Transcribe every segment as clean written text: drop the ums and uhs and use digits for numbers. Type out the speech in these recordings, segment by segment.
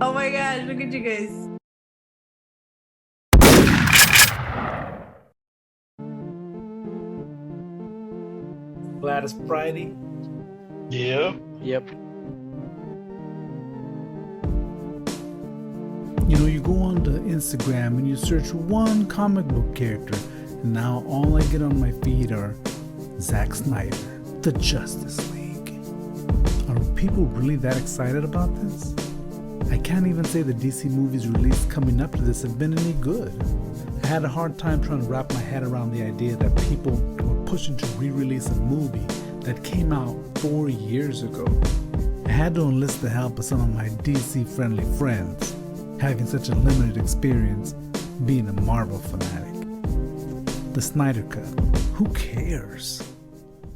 Oh my gosh, look at you guys. Glad it's Friday. Yeah. Yep. You know, you go on to Instagram and you search one comic book character, and now all I get on my feed are Zack Snyder, the Justice League. Are people really that excited about this? I can't even say the DC movies released coming up to this have been any good. I had a hard time trying to wrap my head around the idea that people were pushing to re-release a movie that came out 4 years ago. I had to enlist the help of some of my DC-friendly friends, having such a limited experience being a Marvel fanatic. The Snyder Cut. Who cares?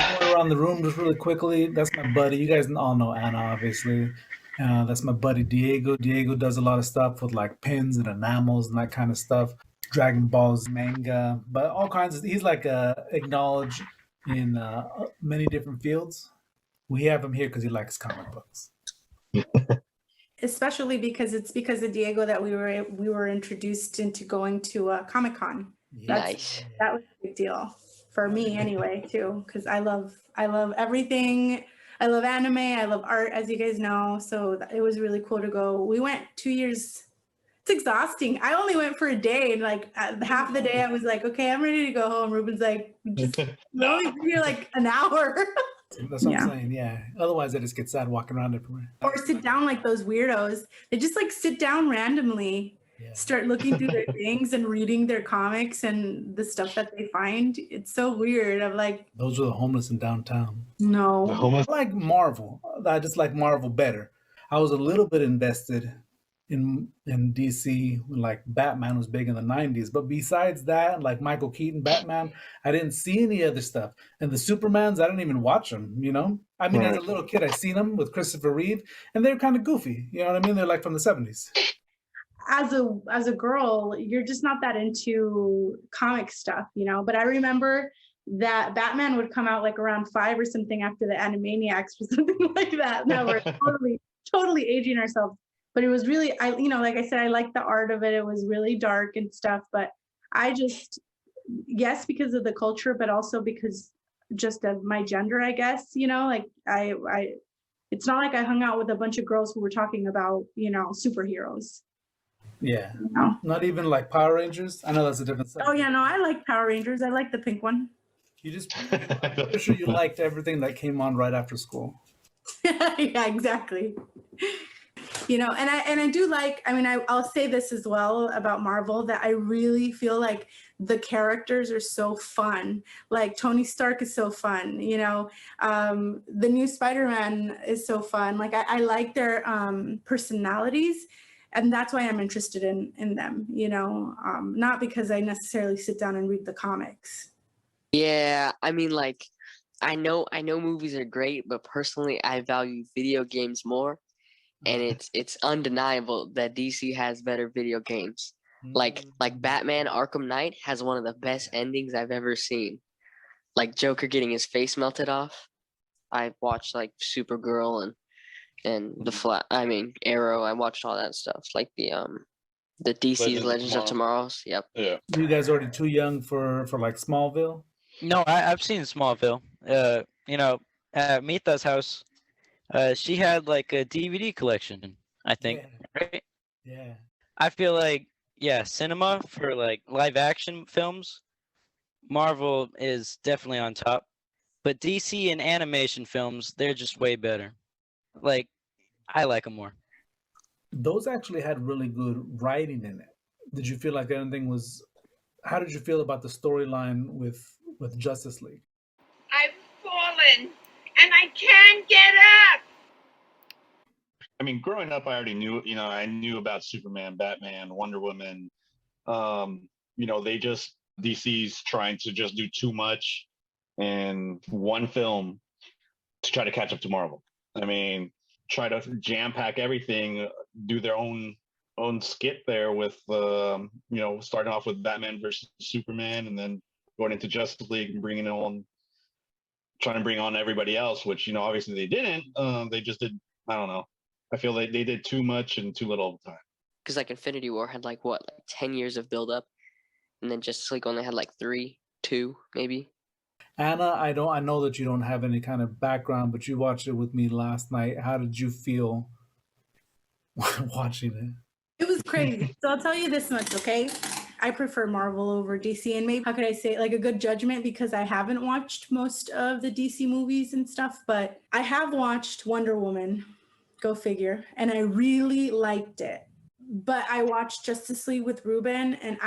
Going around the room just really quickly. That's my buddy. You guys all know Anna, obviously. That's my buddy Diego. Diego does a lot of stuff with like pins and enamels and that kind of stuff. Dragon Balls manga, but all kinds of. He's like acknowledged in many different fields. We have him here because he likes comic books. Especially because of Diego that we were introduced into going to Comic-Con. Nice. That was a big deal for me anyway too, because I love everything. I love anime. I love art, as you guys know. So it was really cool to go. We went 2 years. It's exhausting. I only went for a day, and like half the day I was like, okay, I'm ready to go home. Ruben's like, just only be here like an hour. That's what I'm saying. Yeah. Otherwise, I just get sad walking around everywhere. Or sit down like those weirdos. They just like sit down randomly, start looking through their things and reading their comics and the stuff that they find. It's so weird. I'm like, those are the homeless in downtown. No. The homeless. I like Marvel. I just like Marvel better. I was a little bit invested in DC when like Batman was big in the 90s, but besides that, like Michael Keaton Batman, I didn't see any other stuff. And the Supermans, I didn't even watch them, you know? I mean, as a little kid, I seen them with Christopher Reeve, and they're kind of goofy, you know what I mean? They're like from the 70s. As a girl, you're just not that into comic stuff, you know? But I remember that Batman would come out like around 5 or something after the Animaniacs or something like that. Now we're totally aging ourselves. But it was really, like I said, I liked the art of it. It was really dark and stuff. But I just, yes, because of the culture, but also because just of my gender, I guess, like it's not like I hung out with a bunch of girls who were talking about, superheroes. Yeah. Not even like Power Rangers. I know that's a different subject. Oh yeah, no, I like Power Rangers. I like the pink one. I'm pretty sure you liked everything that came on right after school. Yeah, exactly. And I do like, I'll say this as well about Marvel, that I really feel like the characters are so fun. Like Tony Stark is so fun, the new Spider-Man is so fun. Like I like their personalities, and that's why I'm interested in them, not because I necessarily sit down and read the comics. Yeah, I know movies are great, but personally I value video games more. And it's undeniable that DC has better video games. Like Batman Arkham Knight has one of the best endings I've ever seen. Like Joker getting his face melted off. I watched like Supergirl and Arrow. I watched all that stuff. Like the DC's Legends of Tomorrow's. Yep. Yeah. You guys already too young for like Smallville? No, I've seen Smallville. At Mita's house, she had like a DVD collection, I think, right? Yeah. I feel like, cinema for like live action films, Marvel is definitely on top. But DC and animation films, they're just way better. Like, I like them more. Those actually had really good writing in it. Did you feel like anything was... How did you feel about the storyline with Justice League? I've fallen and I can't get up. I mean, growing up, I already knew, I knew about Superman, Batman, Wonder Woman. DC's trying to just do too much in one film to try to catch up to Marvel. I mean, try to jam pack everything, do their own skit there with, starting off with Batman versus Superman and then going into Justice League and trying to bring on everybody else, which, obviously they didn't. They just did, I don't know. I feel like they did too much and too little all the time. Because like Infinity War had like 10 years of build up, and then Justice League only had like 2 maybe. Anna, I know that you don't have any kind of background, but you watched it with me last night. How did you feel watching it? It was crazy. So I'll tell you this much, okay? I prefer Marvel over DC, and maybe, how could I say, like a good judgment, because I haven't watched most of the DC movies and stuff, but I have watched Wonder Woman, go figure, and I really liked it. But I watched Justice League with Ruben, and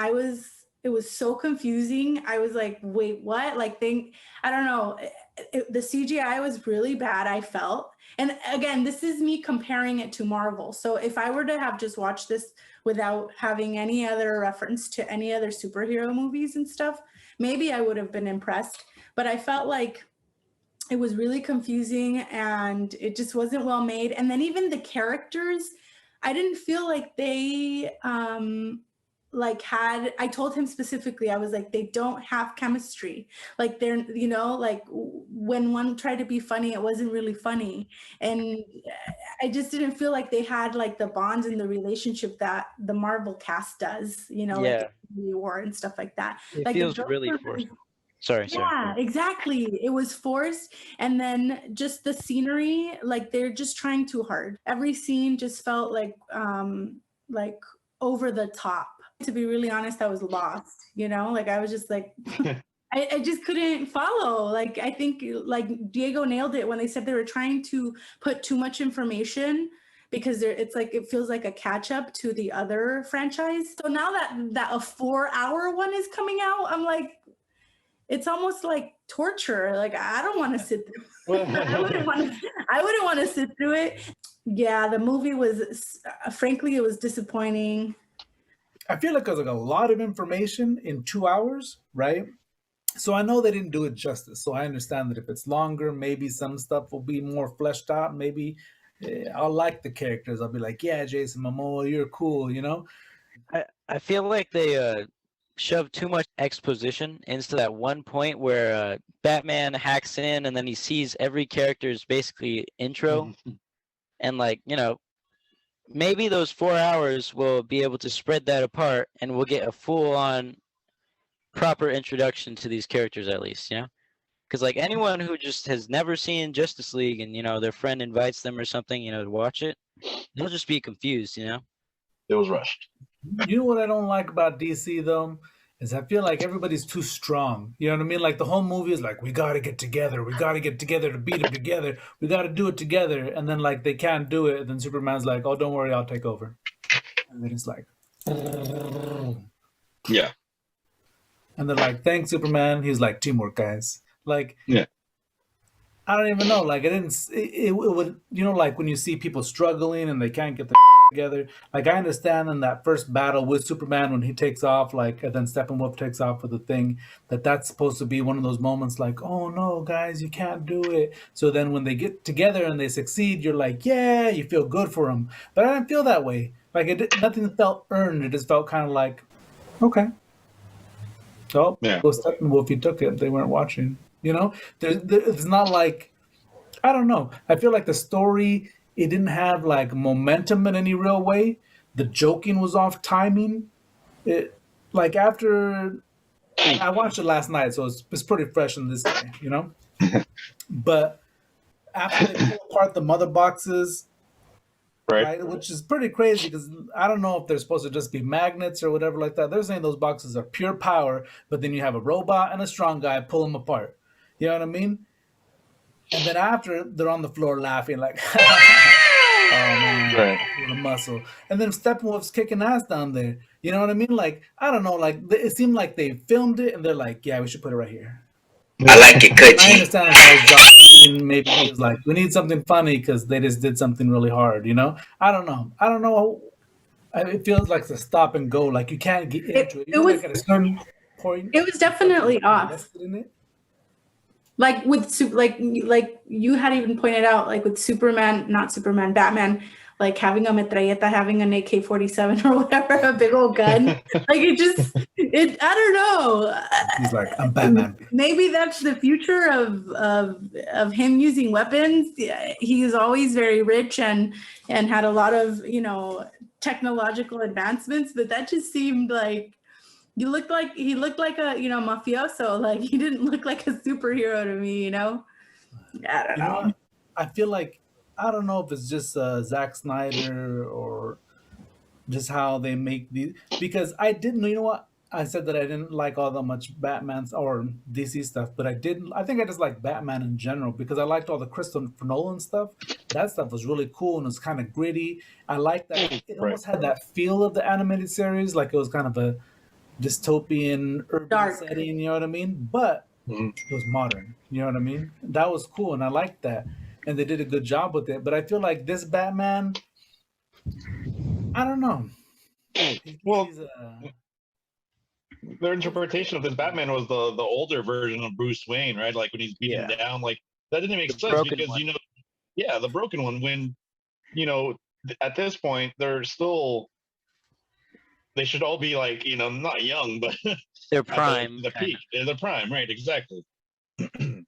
it was so confusing. I was like, wait, what? Like, I don't know. The CGI was really bad, I felt. And again, this is me comparing it to Marvel. So if I were to have just watched this without having any other reference to any other superhero movies and stuff, maybe I would have been impressed. But I felt like it was really confusing and it just wasn't well made. And then even the characters, I didn't feel like they I told him specifically, I was like, they don't have chemistry. Like they're, like when one tried to be funny, it wasn't really funny. And I just didn't feel like they had like the bonds and the relationship that the Marvel cast does, Yeah. like the war and stuff like that. It Like feels really forced. Sorry. Yeah, exactly. It was forced. And then just the scenery, like they're just trying too hard. Every scene just felt like over the top. To be really honest, I was lost, like I was just like, I just couldn't follow. Like, I think like Diego nailed it when they said they were trying to put too much information because it's like, it feels like a catch up to the other franchise. So now that a 4-hour one is coming out, I'm like, it's almost like torture. Like, I don't want to sit through I wouldn't want to sit through it. Yeah, the movie was, frankly, it was disappointing. I feel like there's like a lot of information in 2 hours, right? So I know they didn't do it justice. So I understand that if it's longer, maybe some stuff will be more fleshed out. Maybe I'll like the characters. I'll be like, yeah, Jason Momoa, you're cool, I feel like they shoved too much exposition into that one point where Batman hacks in and then he sees every character's basically intro. And like, maybe those 4 hours will be able to spread that apart and we'll get a full-on proper introduction to these characters at least, because like anyone who just has never seen Justice League and their friend invites them or something to watch it, they'll just be confused. It was rushed. You know what I don't like about DC though is I feel like everybody's too strong. You know what I mean? Like the whole movie is like, we got to get together to beat them together, we got to do it together, and then like they can't do it, and then Superman's like, oh, don't worry, I'll take over, and then it's like, yeah. And they're like, thanks, Superman. He's like, teamwork, guys. Like, yeah. I don't even know. Like, it would, like when you see people struggling and they can't get their together. Like, I understand in that first battle with Superman when he takes off, like, and then Steppenwolf takes off with the thing, that's supposed to be one of those moments like, oh no, guys, you can't do it. So then when they get together and they succeed, you're like, yeah, you feel good for them. But I didn't feel that way. Like, nothing felt earned. It just felt kind of like, okay. So, yeah. Steppenwolf, he took it. They weren't watching. It's not like, I don't know. I feel like the story, it didn't have like momentum in any real way. The joking was off timing. Like after, I watched it last night, so it's pretty fresh in this day, But after they pull apart the mother boxes, right? Which is pretty crazy because I don't know if they're supposed to just be magnets or whatever like that. They're saying those boxes are pure power, but then you have a robot and a strong guy pull them apart. You know what I mean? And then after, they're on the floor laughing like, oh man, what a muscle. And then Steppenwolf's kicking ass down there. You know what I mean? Like, I don't know. Like, it seemed like they filmed it and they're like, yeah, we should put it right here. I like it, Coachy. I understand that Josh Whedon maybe he was like, we need something funny because they just did something really hard, I don't know. It feels like it's a stop and go. Like, you can't get into it. It was, like at a certain point. It was definitely off. Like with like you had even pointed out, like with Batman, like having a metralleta, having an AK-47 or whatever, a big old gun. Like I don't know. He's like, I'm Batman. Maybe that's the future of him using weapons. Yeah, he's always very rich and had a lot of, you know, technological advancements, but that just seemed like he looked like a, you know, mafioso. Like he didn't look like a superhero to me, you know. I don't You know know. what? I feel like I don't know if it's just Zack Snyder or just how they make these. Because I didn't. You know what? I said that I didn't like all that much Batman's or DC stuff, but I didn't. I think I just like Batman in general because I liked all the Christopher Nolan stuff. That stuff was really cool and it was kind of gritty. I liked that it Right. almost had that feel of the animated series, like it was kind of a dystopian urban Dark. setting. You know what I mean? But Mhm. it was modern. You know what I mean? That was cool, and I liked that, and they did a good job with it. But I feel like this Batman, I don't know. Well, He's their interpretation of this Batman was the older version of Bruce Wayne, right? Like when he's beaten down, like that didn't make The sense broken because one. you know, yeah, the broken one. When you know, at this point, they're still. They should all be like, you know, not young, but Their at prime. the peak. Yeah, the prime, right? Exactly. I don't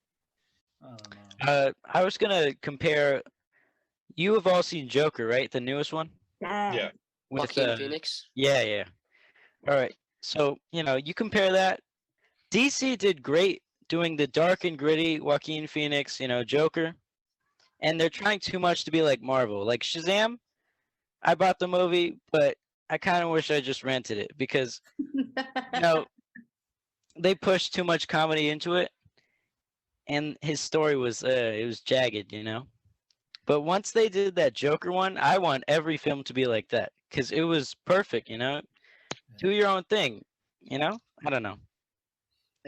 know. I was gonna compare. You have all seen Joker, right? The newest one. Yeah. With Joaquin Phoenix. yeah, yeah. All right. So you know, you compare that. DC did great doing the dark and gritty Joaquin Phoenix, you know, Joker, and they're trying too much to be like Marvel. Like Shazam, I bought the movie, but I kind of wish I just rented it because you know they pushed too much comedy into it, and his story was it was jagged, you know. But once they did that Joker one, I want every film to be like that because it was perfect, you know. Do your own thing, you know. I don't know.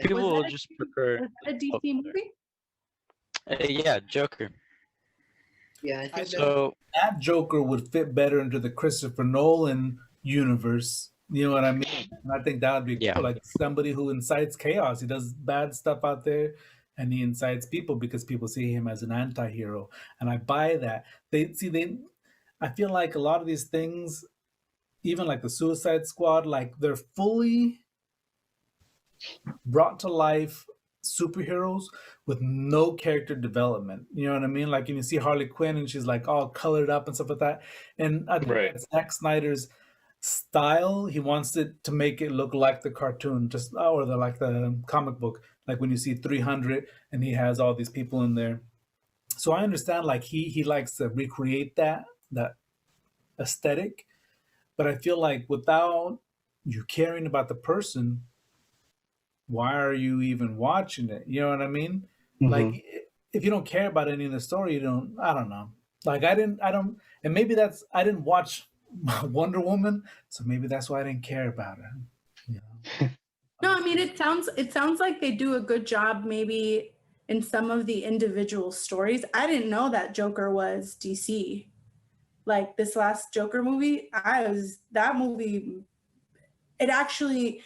People Was will that just prefer. Was that a DC movie? Yeah, Joker. Yeah, I think that, So That Joker would fit better into the Christopher Nolan universe. You know what I mean? And I think that would be Yeah. cool. Like somebody who incites chaos. He does bad stuff out there and he incites people because people see him as an anti-hero. And I buy that. I feel like a lot of these things, even like the Suicide Squad, like they're fully brought to life superheroes with no character development. You know what I mean? Like you see Harley Quinn and she's like all colored up and stuff like that. And I think Right. that's Zack Snyder's style. He wants it to make it look like the cartoon, just or the comic book. Like when you see 300 and he has all these people in there. So I understand like he likes to recreate that aesthetic, but I feel like without you caring about the person, why are you even watching it? You know what I mean? Like if you don't care about any of the story, I don't know. Like I don't, and maybe I didn't watch Wonder Woman, so maybe that's why I didn't care about it. You know? No, I mean it sounds like they do a good job maybe in some of the individual stories. I didn't know that Joker was DC. Like this last Joker movie, that movie, it actually,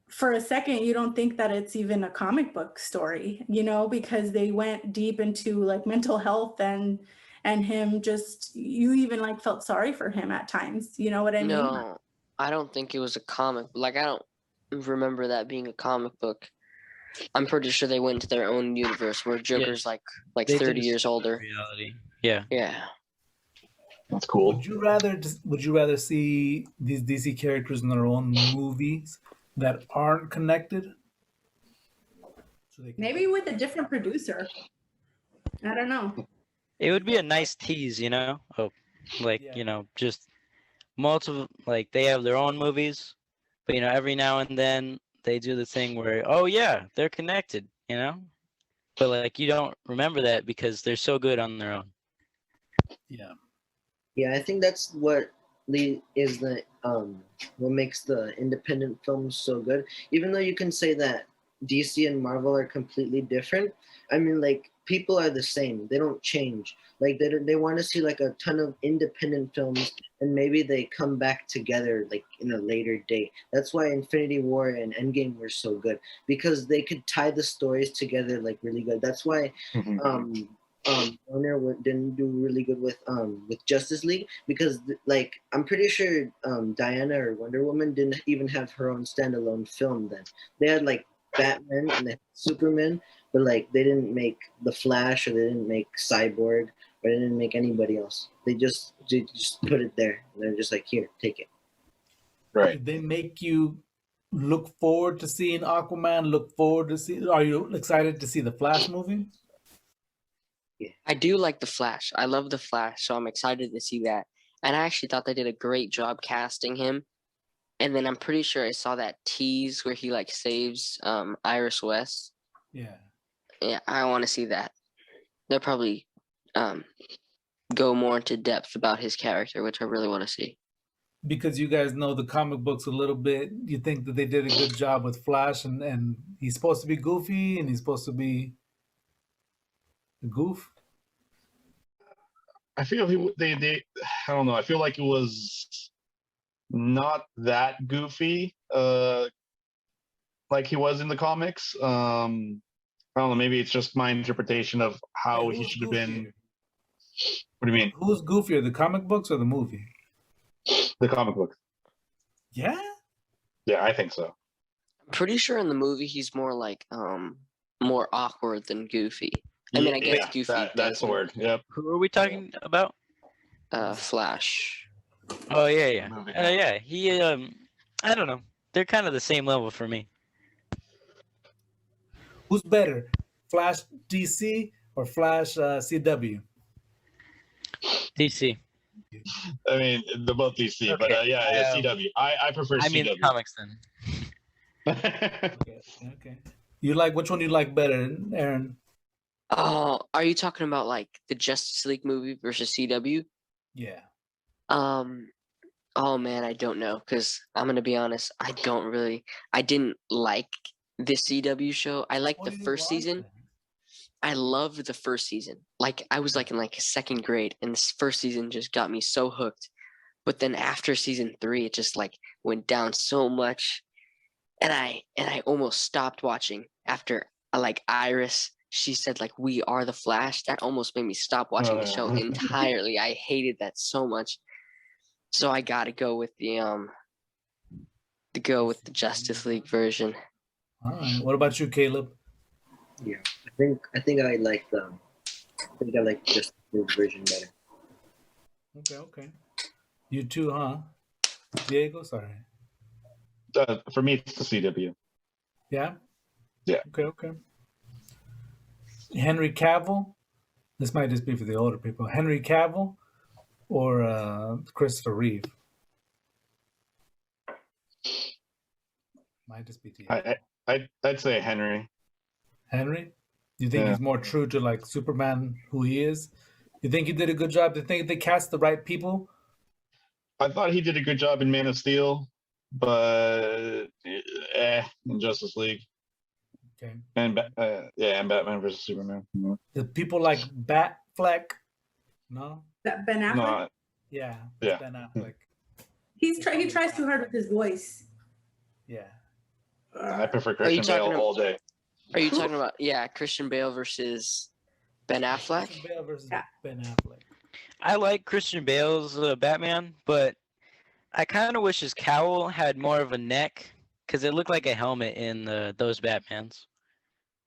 for a second, you don't think that it's even a comic book story, you know, because they went deep into like mental health and him just, you even like felt sorry for him at times. You know what I mean? No, I don't think it was a comic. Like I don't remember that being a comic book. I'm pretty sure they went into their own universe where Joker's like they did 30 a years spin-off older. reality. Yeah. Yeah. That's cool. Would you rather see these DC characters in their own movies that aren't connected? So they can Maybe with a different producer. I don't know. It would be a nice tease, you know? Oh, like, Yeah. you know, just multiple, like, they have their own movies, but, you know, every now and then they do the thing where, oh, yeah, they're connected, you know? But, like, you don't remember that because they're so good on their own. Yeah. yeah, I think that's what is the what makes the independent films so good. Even though you can say that DC and Marvel are completely different, I mean, like people are the same. They don't change. Like they want to see like a ton of independent films, and maybe they come back together like in a later date. That's why Infinity War and Endgame were so good because they could tie the stories together like really good. That's why Warner didn't do really good with Justice League because like I'm pretty sure Diana or Wonder Woman didn't even have her own standalone film then. They had like Batman and they had Superman, but like they didn't make the Flash or they didn't make Cyborg or they didn't make anybody else. They just put it there and they're just like, here, take it. Right. Did they make you look forward to seeing Aquaman? Look forward to see? Are you excited to see the Flash movie? I do like the Flash. I love the Flash, so I'm excited to see that. And I actually thought they did a great job casting him. And then I'm pretty sure I saw that tease where he like saves Iris West. Yeah. Yeah, I want to see that. They'll probably go more into depth about his character, which I really want to see. Because you guys know the comic books a little bit, you think that they did a good job with Flash, and he's supposed to be goofy and he's supposed to be a goof. I feel they I don't know. I feel like it was not that goofy, like he was in the comics. I don't know. Maybe it's just my interpretation of how Wait, he who's should have been. goofier? What do you mean? Who's goofier, the comic books or the movie? The comic book? Yeah. Yeah, I think so. I'm pretty sure in the movie he's more like more awkward than goofy. I mean, I guess Yeah, Goofy that's does the word. Yep. Who are we talking about? Flash. Oh yeah. Movie. Yeah. He I don't know. They're kind of the same level for me. Who's better, Flash DC or Flash CW? DC. I mean, they're both DC, but yeah, CW. I prefer I CW. mean comics then. Okay. You like which one you like better, Aaron? Oh, are you talking about like the Justice League movie versus CW? Yeah. Oh man, I don't know because I'm gonna be honest. I didn't like the CW show. I liked the first season. I loved the first season. Like I was like in like second grade, and this first season just got me so hooked. But then after season 3, it just like went down so much, and I almost stopped watching after like Iris. She said like we are the Flash. That almost made me stop watching the show entirely. I hated that so much. So I gotta go with the Justice League version. All right. What about you, Caleb? Yeah, I think I like just the version better. Okay. You too, huh? Diego, sorry. For me, it's the CW. Yeah? Yeah. Okay. Henry Cavill? This might just be for the older people. Henry Cavill or Christopher Reeve? Might just be to you. I'd say Henry. Henry? Do you think he's more true to like Superman, who he is? You think he did a good job? Do you think they cast the right people? I thought he did a good job in Man of Steel, but in Justice League. Okay. And and Batman versus Superman. The people like Batfleck? No? That Ben Affleck. No, Yeah. Yeah. Ben Affleck. He tries too hard with his voice. Yeah. I prefer you Christian talking Bale all day. Are you talking about Christian Bale versus Ben Affleck? Christian Bale versus Yeah. Ben Affleck. I like Christian Bale's Batman, but I kind of wish his cowl had more of a neck because it looked like a helmet in those Batmans.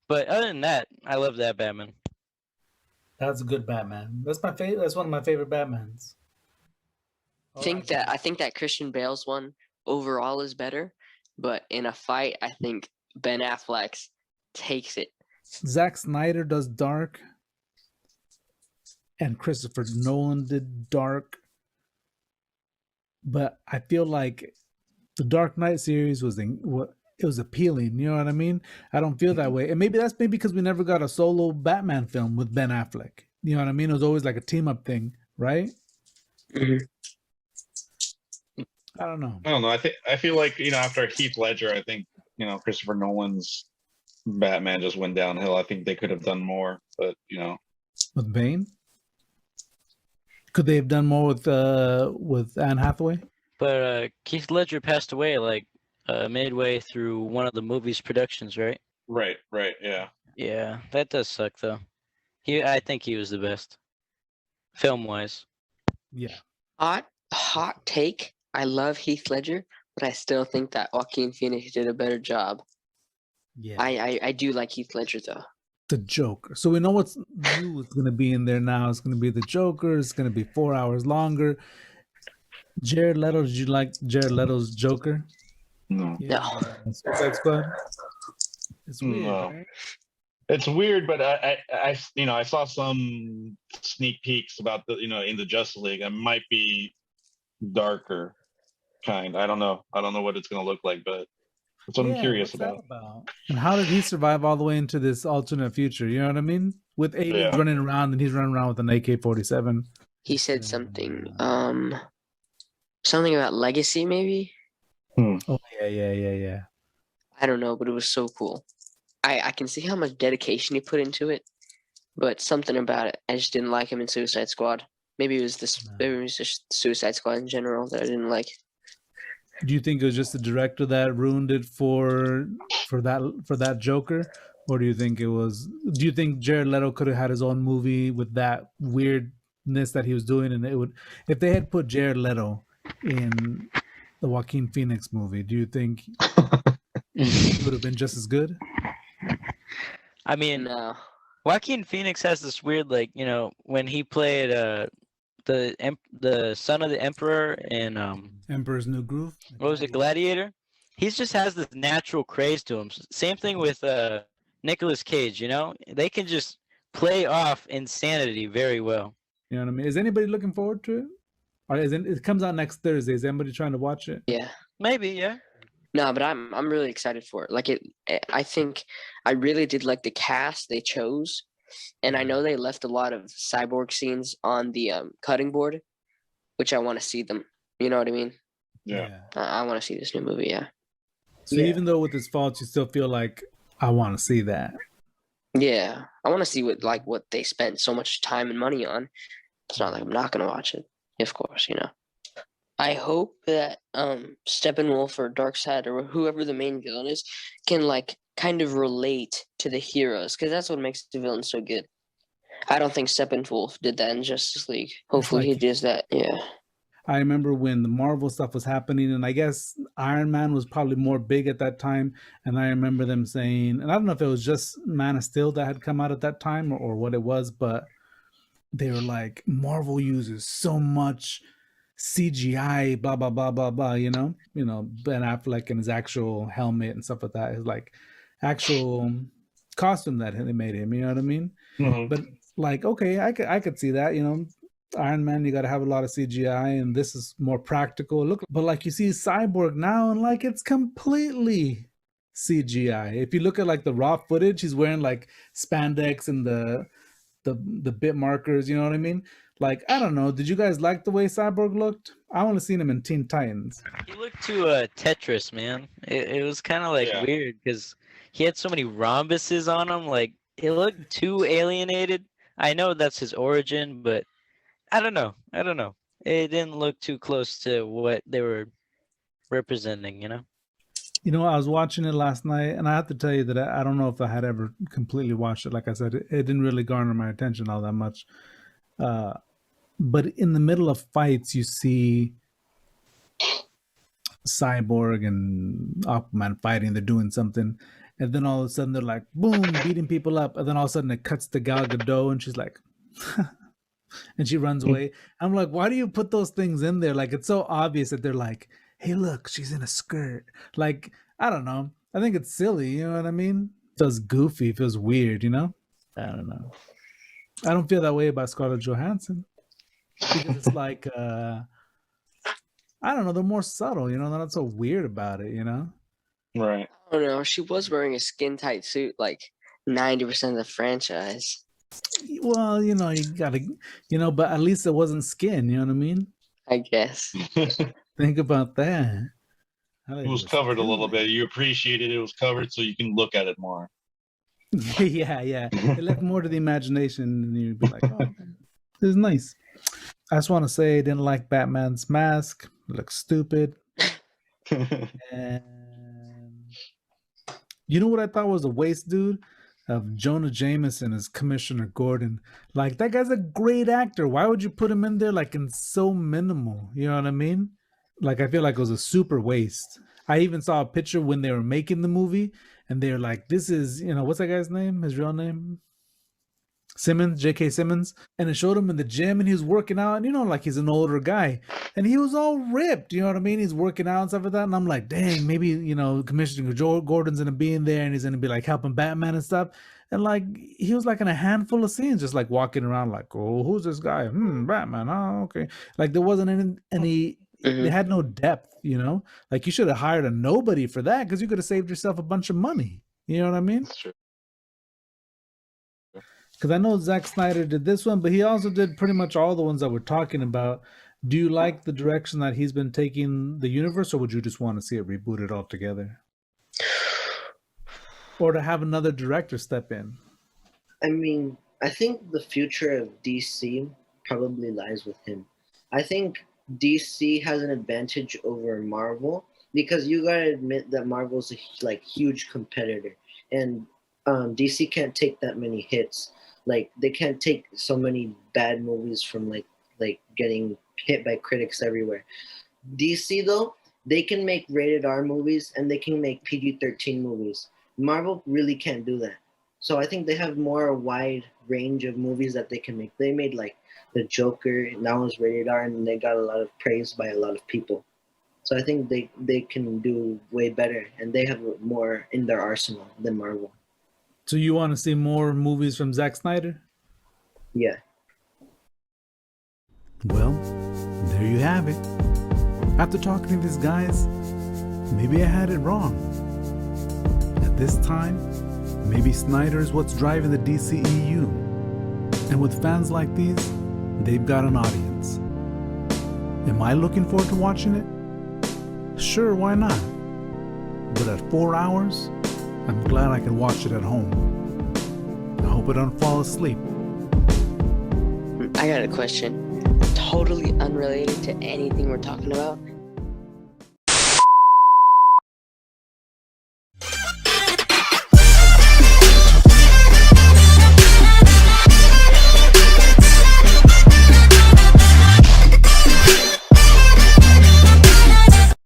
But other than that, I love that Batman. That's a good Batman. That's my favorite. That's one of my favorite Batmans. I think that Christian Bale's one overall is better, but in a fight, I think Ben Affleck's takes it. Zack Snyder does Dark, and Christopher Nolan did Dark. But I feel like the Dark Knight series was appealing. You know what I mean? I don't feel that way, and maybe that's because we never got a solo Batman film with Ben Affleck. You know what I mean? It was always like a team up thing, right? Mhm. I don't know. I don't know. I feel like after Heath Ledger, I think Christopher Nolan's Batman just went downhill. I think they could have done more, but With Bane, could they have done more with Anne Hathaway? But Keith Ledger passed away like midway through one of the movie's productions, right? right, yeah. Yeah, that does suck though. I think he was the best, film wise. Yeah. Hot take. I love Heath Ledger, but I still think that Joaquin Phoenix did a better job. Yeah. I do like Heath Ledger though. The Joker. So we know what's new is going to be in there now. It's going to be the Joker. It's going to be 4 hours longer. Jared Leto. Did you like Jared Leto's Joker? No. Yeah. Suicide Squad. It's weird, No. right? It's weird, but I saw some sneak peeks about the in the Justice League. It might be darker kind. I don't know. I don't know what it's gonna look like, but that's what I'm curious what's that about. about? And how did he survive all the way into this alternate future? You know what I mean? With aliens Yeah. running around, and he's running around with an AK-47. He said something. Something about legacy, maybe. Oh yeah. I don't know, but it was so cool. I can see how much dedication he put into it, but something about it, I just didn't like him in Suicide Squad. Maybe it was this. Maybe it was just Suicide Squad in general that I didn't like. Do you think it was just the director that ruined it for that Joker, or do you think it was? Do you think Jared Leto could have had his own movie with that weirdness that he was doing, and it would, if they had put Jared Leto in the Joaquin Phoenix movie, do you think it would have been just as good? I mean, No. Joaquin Phoenix has this weird, like, when he played the son of the emperor in Emperor's New Groove. what was it, Gladiator? He just has this natural craze to him. Same thing with Nicolas Cage. They can just play off insanity very well. You know what I mean? Is anybody looking forward to it? Or it comes out next Thursday? Is anybody trying to watch it? Yeah. Maybe, yeah. No, but I'm really excited for it. Like I think I really did like the cast they chose, and I know they left a lot of cyborg scenes on the cutting board, which I want to see them. You know what I mean? Yeah. I want to see this new movie. Yeah. So even though with his faults, you still feel like I want to see that. Yeah, I want to see what they spent so much time and money on. It's not like I'm not gonna watch it, of course. I hope that Steppenwolf or Darkseid or whoever the main villain is can kind of relate to the heroes, because that's what makes the villain so good. I don't think Steppenwolf did that in Justice League. Hopefully he does that. Yeah. I remember when the Marvel stuff was happening, and I guess Iron Man was probably more big at that time. And I remember them saying, and I don't know if it was just Man of Steel that had come out at that time or what it was, but they were like, Marvel uses so much CGI, blah blah blah blah blah. Ben Affleck and his actual helmet and stuff like that, his actual costume that they made him. You know what I mean? Mm-hmm. But okay, I could see that. Iron Man, you got to have a lot of CGI, and this is more practical. But you see Cyborg now, and it's completely CGI. If you look at the raw footage, he's wearing spandex and the bit markers. You know what I mean? I don't know. Did you guys like the way Cyborg looked? I want to see him in Teen Titans. He looked too Tetris, man. It was kind of weird because he had so many rhombuses on him. It looked too alienated. I know that's his origin, but I don't know. It didn't look too close to what they were representing, I was watching it last night, and I have to tell you that I don't know if I had ever completely watched it. Like I said, it didn't really garner my attention all that much. But in the middle of fights, you see Cyborg and Aquaman fighting. They're doing something. And then all of a sudden, they're like, boom, beating people up. And then all of a sudden, it cuts to Gal Gadot, and she's like... and she runs away. I'm like, why do you put those things in there? It's so obvious that they're like, hey, look, she's in a skirt. I don't know. I think it's silly. You know what I mean? It feels goofy. It feels weird, I don't know. I don't feel that way about Scarlett Johansson. Because it's I don't know. They're more subtle, They're not so weird about it, Right. I don't know. She was wearing a skin tight suit 90% of the franchise. Well, you gotta, but at least it wasn't skin. You know what I mean? I guess. Think about that. It was covered a little bit. You appreciated it was covered so you can look at it more. yeah. It left more to the imagination, and you'd be like, oh, this is nice. I just want to say I didn't like Batman's mask. It looks stupid. And you know what I thought was a waste, dude? of Jonah Jameson as Commissioner Gordon. Like, that guy's a great actor. Why would you put him in there like in so minimal? You know what I mean? Like, I feel like it was a super waste. I even saw a picture when they were making the movie, and they're like, this is, what's that guy's name? His real name? Simmons, J.K. Simmons. And it showed him in the gym, and he was working out, and like he's an older guy. And he was all ripped, you know what I mean? He's working out and stuff like that. And I'm like, dang, maybe, Commissioner Gordon's going to be in there, and he's going to be like helping Batman and stuff. And like, he was like in a handful of scenes, just like walking around like, oh, who's this guy? Batman. Oh, okay. Like, there wasn't any they had no depth, like you should have hired a nobody for that, because you could have saved yourself a bunch of money. You know what I mean? That's true. Because I know Zack Snyder did this one, but he also did pretty much all the ones that we're talking about. Do you like the direction that he's been taking the universe, or would you just want to see it rebooted altogether? Or to have another director step in? I mean, I think the future of DC probably lies with him. I think DC has an advantage over Marvel, because you gotta admit that Marvel's a huge competitor, and DC can't take that many hits. Like, they can't take so many bad movies from like getting hit by critics everywhere. DC though, they can make rated R movies and they can make PG-13 movies. Marvel really can't do that. So I think they have more wide range of movies that they can make. They made like The Joker, and that was rated R, and they got a lot of praise by a lot of people. So I think they can do way better, and they have more in their arsenal than Marvel. So you want to see more movies from Zack Snyder? Yeah. Well, there you have it. After talking to these guys, maybe I had it wrong. At this time, maybe Snyder is what's driving the DCEU. And with fans like these, they've got an audience. Am I looking forward to watching it? Sure, why not? But at 4 hours, I'm glad I can watch it at home. I hope I don't fall asleep. I got a question. Totally unrelated to anything we're talking about.